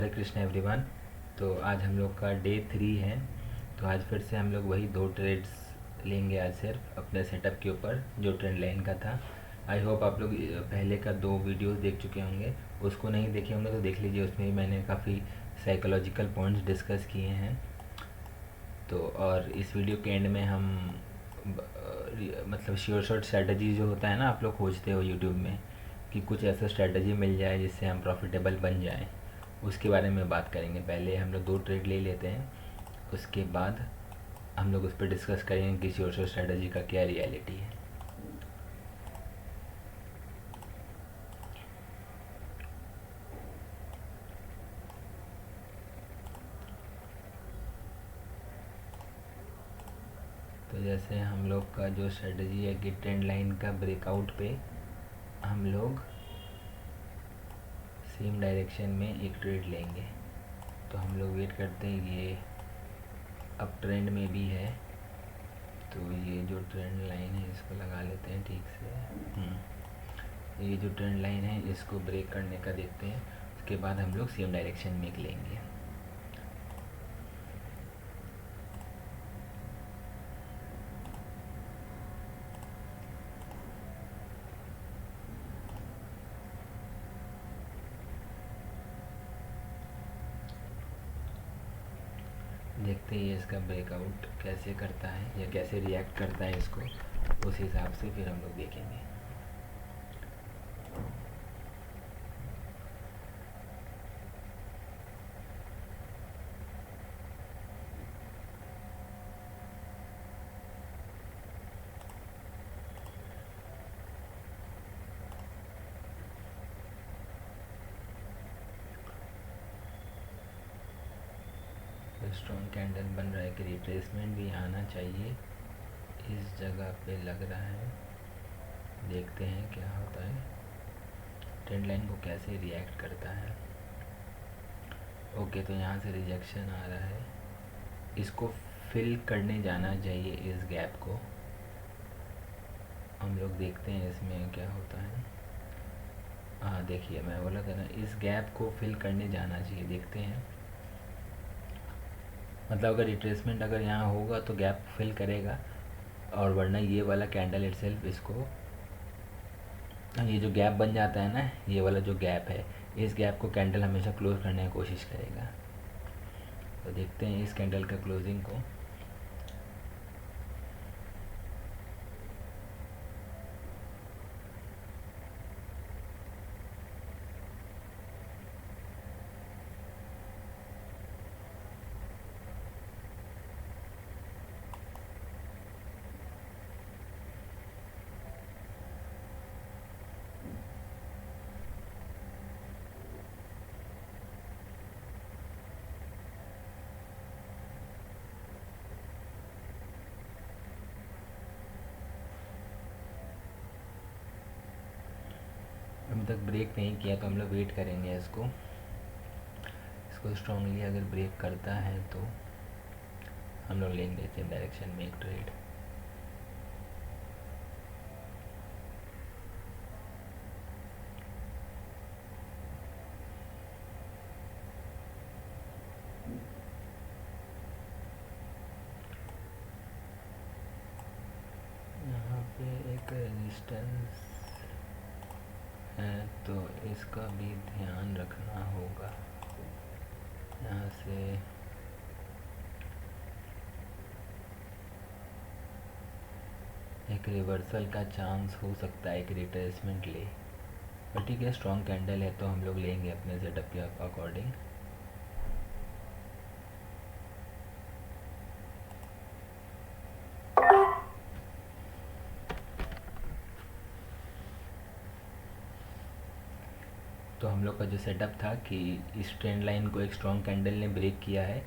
हरे Krishna everyone. तो आज हम लोग का डे 3 है। तो आज फिर से हम लोग वही 2 ट्रेड्स लेंगे आज सिर्फ अपने सेटअप के ऊपर जो ट्रेंड लाइन का था। आई होप आप लोग पहले का 2 वीडियोस देख चुके होंगे। उसको नहीं देखे होंगे तो देख लीजिए, उसमें भी मैंने काफ़ी साइकोलॉजिकल पॉइंट्स डिस्कस किए हैं। तो और इस वीडियो के एंड में हम मतलब श्योर शॉर्ट स्ट्रैटेजी जो होता है ना, आप लोग खोजते हो यूट्यूब में कि कुछ ऐसा स्ट्रैटेजी मिल जाए जिससे हम प्रॉफिटेबल बन जाएं, उसके बारे में बात करेंगे। पहले हम लोग 2 ट्रेड ले लेते हैं, उसके बाद हम लोग उस पर डिस्कस करेंगे कि श्योर शॉर्ट स्ट्रैटेजी का क्या रियलिटी है। तो जैसे हम लोग का जो स्ट्रेटजी है कि ट्रेंड लाइन का ब्रेकआउट पे हम लोग सेम डायरेक्शन में एक ट्रेड लेंगे। तो हम लोग वेट करते हैं, ये अब ट्रेंड में भी है। तो ये जो ट्रेंड लाइन है इसको लगा लेते हैं ठीक से। ये जो ट्रेंड लाइन है इसको ब्रेक करने का देखते हैं, उसके बाद हम लोग सेम डायरेक्शन में एक लेंगे। देखते हैं इसका ब्रेकआउट कैसे करता है या कैसे रिएक्ट करता है, इसको उस हिसाब से फिर हम लोग देखेंगे। स्ट्रॉन्ग कैंडल बन रहा है कि रिट्रेसमेंट भी आना चाहिए, इस जगह पे लग रहा है। देखते हैं क्या होता है, ट्रेंड लाइन को कैसे रिएक्ट करता है। ओके, तो यहाँ से रिजेक्शन आ रहा है, इसको फिल करने जाना चाहिए इस गैप को। हम लोग देखते हैं इसमें क्या होता है। हाँ देखिए, मैं बोला था ना इस गैप को फिल करने जाना चाहिए। देखते हैं, मतलब अगर रिट्रेसमेंट अगर यहाँ होगा तो गैप फिल करेगा, और वरना ये वाला कैंडल इटसेल्फ इसको, ये जो गैप बन जाता है ना, ये वाला जो गैप है, इस गैप को कैंडल हमेशा क्लोज करने की कोशिश करेगा। तो देखते हैं इस कैंडल का क्लोजिंग को। अभी तक ब्रेक नहीं किया तो हम लोग वेट करेंगे इसको। इसको स्ट्रांगली अगर ब्रेक करता है तो हम लोग लेंगे सेम डायरेक्शन में एक ट्रेड। यहाँ पे एक रेजिस्टेंस है तो इसका भी ध्यान रखना होगा। यहाँ से एक रिवर्सल का चांस हो सकता है, एक रिट्रेसमेंट ले, पर ठीक है, स्ट्रॉन्ग कैंडल है तो हम लोग लेंगे अपने सेटअप के अकॉर्डिंग। तो हम लोग का जो सेटअप था कि इस ट्रेंड लाइन को एक स्ट्रॉन्ग कैंडल ने ब्रेक किया है,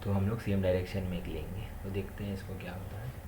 तो हम लोग सेम डायरेक्शन में एक लेंगे। तो देखते हैं इसको क्या होता है।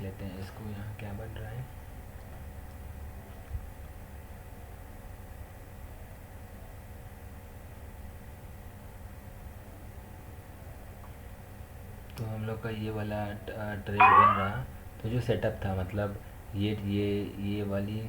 देख लेते हैं इसको यहाँ क्या बन रहा है। तो हम लोग का ये वाला ट्रेड बन रहा। तो जो सेटअप था मतलब ये वाली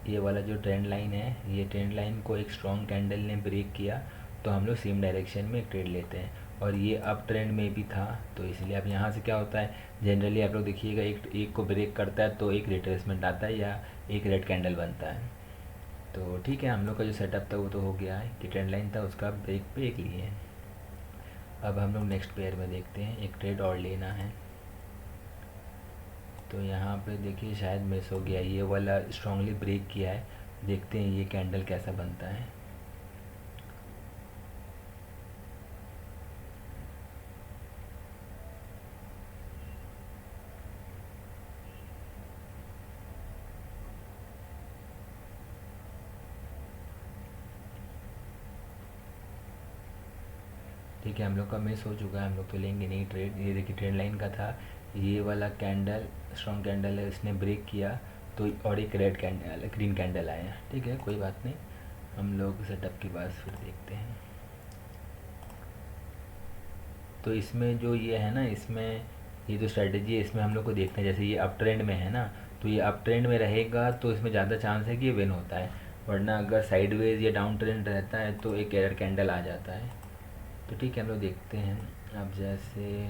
ये वाला जो ट्रेंड लाइन है, ये ट्रेंड लाइन को एक स्ट्रॉन्ग कैंडल ने ब्रेक किया तो हम लोग सेम डायरेक्शन में एक ट्रेड लेते हैं। और ये अप ट्रेंड में भी था, तो इसलिए अब यहाँ से क्या होता है, जनरली आप लोग देखिएगा एक को ब्रेक करता है तो एक रिट्रेसमेंट आता है या एक रेड कैंडल बनता है। तो ठीक है, हम लोग का जो सेटअप था वो तो हो गया है कि ट्रेंड लाइन था उसका ब्रेक पे एक लिए हैं। अब हम लोग नेक्स्ट पेयर में देखते हैं, एक ट्रेड और लेना है। तो यहाँ पे देखिए शायद मिस हो गया, ये वाला स्ट्रांगली ब्रेक किया है। देखते हैं ये कैंडल कैसा बनता है। ठीक है, हम लोग का मिस हो चुका है, हम लोग तो लेंगे नहीं ट्रेड। ये देखिए ट्रेंड लाइन का था, ये वाला कैंडल स्ट्रॉन्ग कैंडल है, इसने ब्रेक किया तो और एक रेड कैंडल ग्रीन कैंडल आया। ठीक है, कोई बात नहीं, हम लोग सेटअप के बाद फिर देखते हैं। तो इसमें जो ये है ना, इसमें ये जो स्ट्रेटजी है इसमें हम लोग को देखते हैं, जैसे ये अप ट्रेंड में है ना, तो ये अप ट्रेंड में रहेगा तो इसमें ज़्यादा चांस है कि ये विन होता है। वरना अगर साइडवेज या डाउन ट्रेंड रहता है तो एक एरर कैंडल आ जाता है। तो ठीक है, हम लोग देखते हैं। अब जैसे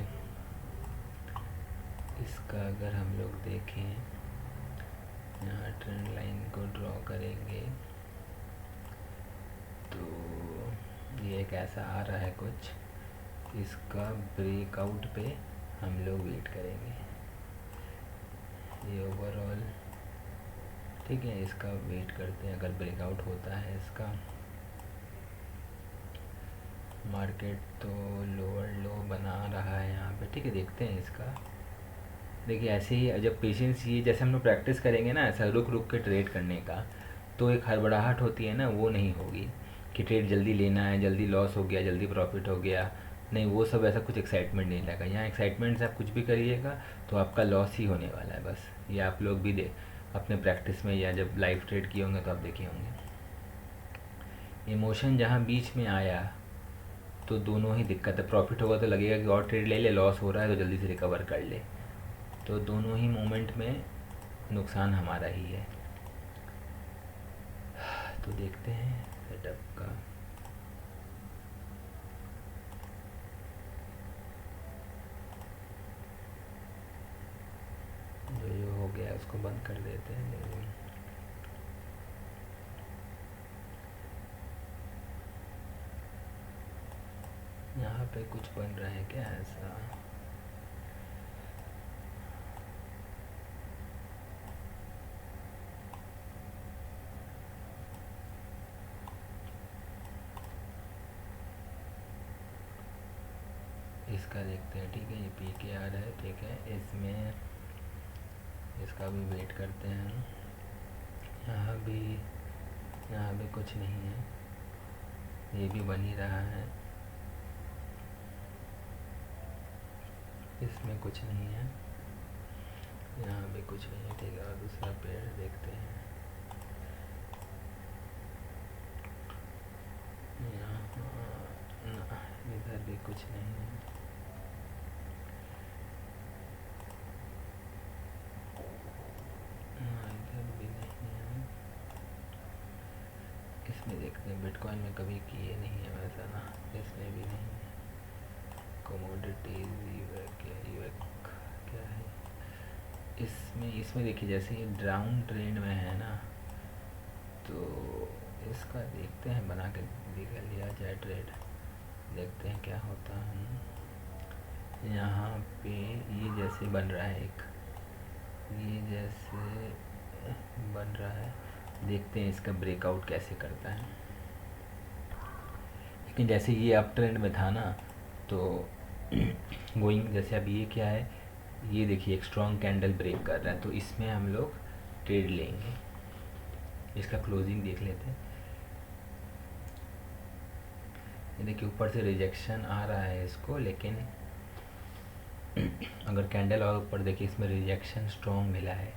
इसका अगर हम लोग देखें, यहाँ ट्रेंड लाइन को ड्रॉ करेंगे तो ये एक ऐसा आ रहा है कुछ, इसका ब्रेकआउट पे हम लोग वेट करेंगे। ये ओवरऑल ठीक है, इसका वेट करते हैं, अगर ब्रेकआउट होता है इसका। मार्केट तो लोअर लो बना रहा है यहाँ पे। ठीक है, देखते हैं इसका। देखिए ऐसे ही जब पेशेंस, ये जैसे हम लोग प्रैक्टिस करेंगे ना ऐसा रुक रुक के ट्रेड करने का, तो एक हड़बड़ाहट होती है ना, वो नहीं होगी कि ट्रेड जल्दी लेना है, जल्दी लॉस हो गया, जल्दी प्रॉफिट हो गया। नहीं, वो सब ऐसा कुछ एक्साइटमेंट नहीं लगा। यहाँ एक्साइटमेंट से आप कुछ भी करिएगा तो आपका लॉस ही होने वाला है बस। ये आप लोग भी दे अपने प्रैक्टिस में या जब लाइव ट्रेड किए होंगे तो आप देखे होंगे। इमोशन जहाँ बीच में आया तो दोनों ही दिक्कत है। प्रॉफिट होगा तो लगेगा कि और ट्रेड ले ले, लॉस हो रहा है तो जल्दी से रिकवर कर ले। तो दोनों ही मोमेंट में नुकसान हमारा ही है। तो देखते हैं सेटअप का। जो हो गया उसको बंद कर देते हैं। यहाँ पे कुछ बन रहा है क्या ऐसा? इसका देखते हैं। ठीक है, ये पी के आ रहा है। ठीक है, इसमें इसका भी वेट करते हैं हम। यहाँ भी कुछ नहीं है, ये भी बन ही रहा है, इसमें कुछ नहीं है, यहाँ भी कुछ नहीं है। ठीक है, और दूसरा पेड़ देखते हैं। यहाँ इधर भी कुछ नहीं है। इधर भी नहीं है। इसमें देखते हैं, बिटकॉइन में कभी किए नहीं है वैसा ना, इसमें भी नहीं है। कमोडिटीज क्या है इसमें देखिए, जैसे ये डाउन ट्रेंड में है ना, तो इसका देखते हैं, बना के दिखा लिया जाए ट्रेड, देखते हैं क्या होता है। यहाँ पे ये जैसे बन रहा है, ये जैसे बन रहा है, देखते हैं इसका ब्रेकआउट कैसे करता है। लेकिन जैसे ये अप ट्रेंड में था ना, तो गोइंग जैसे अब ये क्या है, ये देखिए एक स्ट्रॉन्ग कैंडल ब्रेक कर रहा है, तो इसमें हम लोग ट्रेड लेंगे। इसका क्लोजिंग देख लेते हैं। ये देखिए ऊपर से रिजेक्शन आ रहा है इसको, लेकिन अगर कैंडल और ऊपर देखिए, इसमें रिजेक्शन स्ट्रॉन्ग मिला है।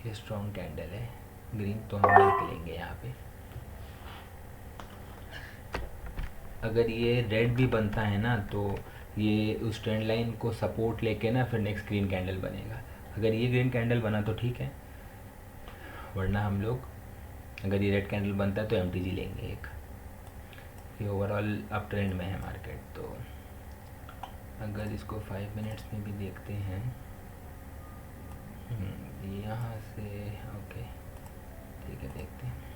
ये स्ट्रॉन्ग कैंडल है ग्रीन, तो हम देख लेंगे यहाँ पे। अगर ये रेड भी बनता है ना, तो ये उस ट्रेंड लाइन को सपोर्ट लेके ना फिर नेक्स्ट ग्रीन कैंडल बनेगा। अगर ये ग्रीन कैंडल बना तो ठीक है, वरना हम लोग अगर ये रेड कैंडल बनता है तो एम लेंगे एक। ये ओवरऑल अप ट्रेंड में है मार्केट। तो अगर इसको 5 मिनट्स में भी देखते हैं, यहाँ से ओके ठीक है, देखते हैं।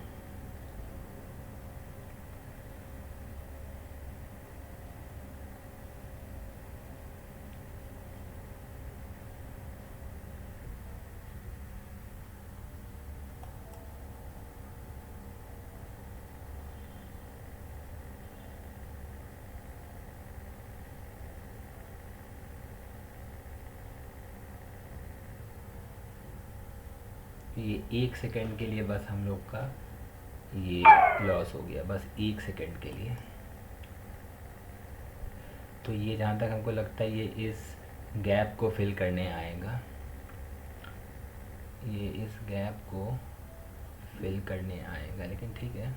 ये 1 सेकंड के लिए बस हम लोग का ये लॉस हो गया, बस 1 सेकंड के लिए। तो ये जहाँ तक हमको लगता है ये इस गैप को फिल करने आएगा, ये इस गैप को फिल करने आएगा, लेकिन ठीक है।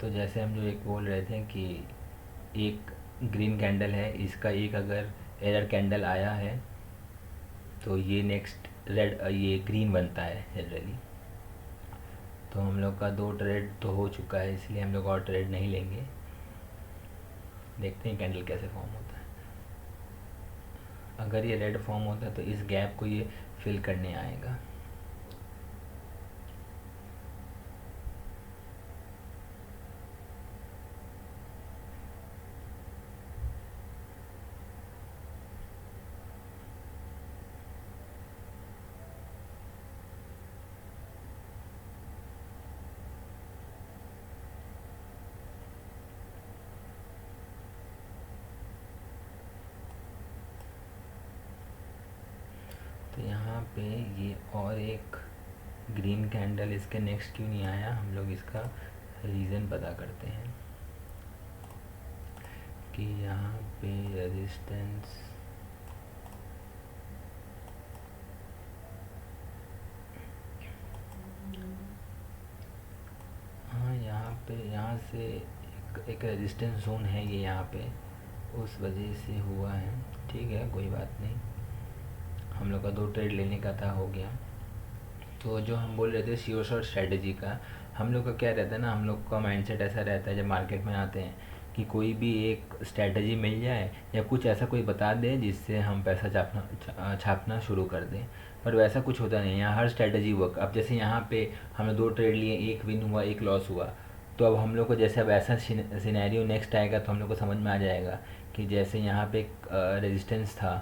तो जैसे हम जो एक बोल रहे थे कि एक ग्रीन कैंडल है, इसका एक अगर एरर कैंडल आया है तो ये नेक्स्ट रेड ये ग्रीन बनता है जनरली। तो हम लोग का 2 ट्रेड तो हो चुका है, इसलिए हम लोग और ट्रेड नहीं लेंगे। देखते हैं कैंडल कैसे फॉर्म होता है। अगर ये रेड फॉर्म होता है तो इस गैप को ये फिल करने आएगा। तो यहाँ पे ये और एक ग्रीन कैंडल इसके नेक्स्ट क्यों नहीं आया, हम लोग इसका रीज़न पता करते हैं कि यहाँ पे रेजिस्टेंस हाँ यहाँ से एक रेजिस्टेंस जोन है ये यहाँ पे, उस वजह से हुआ है। ठीक है, कोई बात नहीं, हम लोग का 2 ट्रेड लेने का था, हो गया। तो जो हम बोल रहे थे श्योर शॉट स्ट्रेटजी का, हम लोग का क्या रहता है ना, हम लोग का माइंडसेट ऐसा रहता है जब मार्केट में आते हैं कि कोई भी एक स्ट्रेटजी मिल जाए या कुछ ऐसा कोई बता दे जिससे हम पैसा छापना शुरू कर दें, पर वैसा कुछ होता नहीं है। यहाँ हर स्ट्रेटजी वर्क। अब जैसे यहाँ पे हमने 2 ट्रेड लिए, एक विन हुआ एक लॉस हुआ, तो अब हम लोग को जैसे अब ऐसा सिनेरियो नेक्स्ट आएगा तो हम लोग को समझ में आ जाएगा कि जैसे यहाँ पे एक रेजिस्टेंस था,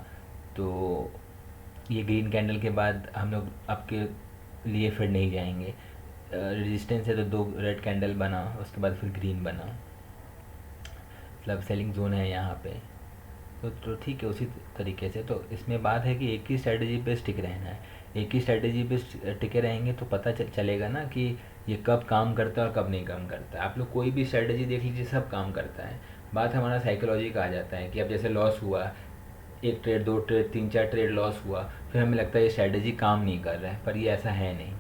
तो ये ग्रीन कैंडल के बाद हम लोग आपके लिए फिर नहीं जाएंगे। रेजिस्टेंस है तो 2 रेड कैंडल बना, उसके बाद फिर ग्रीन बना, मतलब सेलिंग जोन है यहाँ पे। तो ठीक है, उसी तरीके से। तो इसमें बात है कि एक ही स्ट्रेटजी पे स्टिक रहना है। एक ही स्ट्रेटजी पे टिके रहेंगे तो पता चलेगा ना कि ये कब काम करता है और कब नहीं काम करता है। आप लोग कोई भी स्ट्रेटजी देख लीजिए, सब काम करता है। बात हमारा साइकोलॉजी का आ जाता है कि अब जैसे लॉस हुआ, 1 ट्रेड 2 ट्रेड 3 4 ट्रेड लॉस हुआ, फिर हमें लगता है ये स्ट्रेटजी काम नहीं कर रहा है, पर ये ऐसा है नहीं।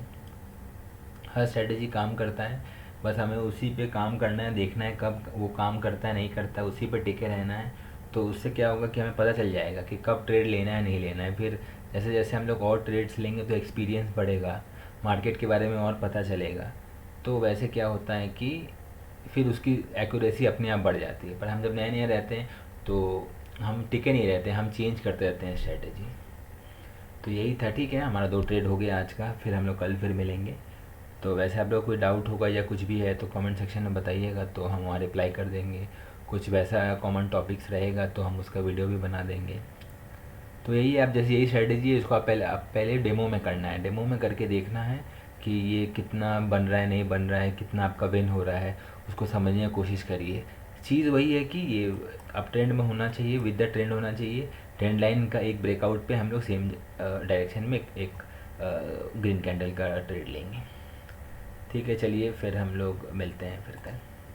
हर स्ट्रेटजी काम करता है, बस हमें उसी पे काम करना है, देखना है कब वो काम करता है नहीं करता है, उसी पे टिके रहना है। तो उससे क्या होगा कि हमें पता चल जाएगा कि कब ट्रेड लेना है नहीं लेना है। फिर जैसे जैसे हम लोग और ट्रेड्स लेंगे तो एक्सपीरियंस बढ़ेगा, मार्केट के बारे में और पता चलेगा। तो वैसे क्या होता है कि फिर उसकी एक्यूरेसी अपने आप बढ़ जाती है। पर हम जब नए नए रहते हैं तो हम टिके नहीं रहते, हम चेंज करते रहते हैं स्ट्रेटजी। तो यही था। ठीक है, हमारा 2 ट्रेड हो गया आज का, फिर हम लोग कल फिर मिलेंगे। तो वैसे आप लोग कोई डाउट होगा या कुछ भी है तो कमेंट सेक्शन में बताइएगा, तो हम वहाँ रिप्लाई कर देंगे। कुछ वैसा कॉमन टॉपिक्स रहेगा तो हम उसका वीडियो भी बना देंगे। तो यही है, आप जैसे यही स्ट्रेटजी है, इसको आप पहले डेमो में करना है। डेमो में करके देखना है कि ये कितना बन रहा है नहीं बन रहा है, कितना आपका विन हो रहा है, उसको समझने की कोशिश करिए। चीज़ वही है कि ये अप ट्रेंड में होना चाहिए, विद द ट्रेंड होना चाहिए। ट्रेंड लाइन का एक ब्रेकआउट पे हम लोग सेम डायरेक्शन में एक ग्रीन कैंडल का ट्रेड लेंगे। ठीक है, चलिए फिर हम लोग मिलते हैं फिर कल।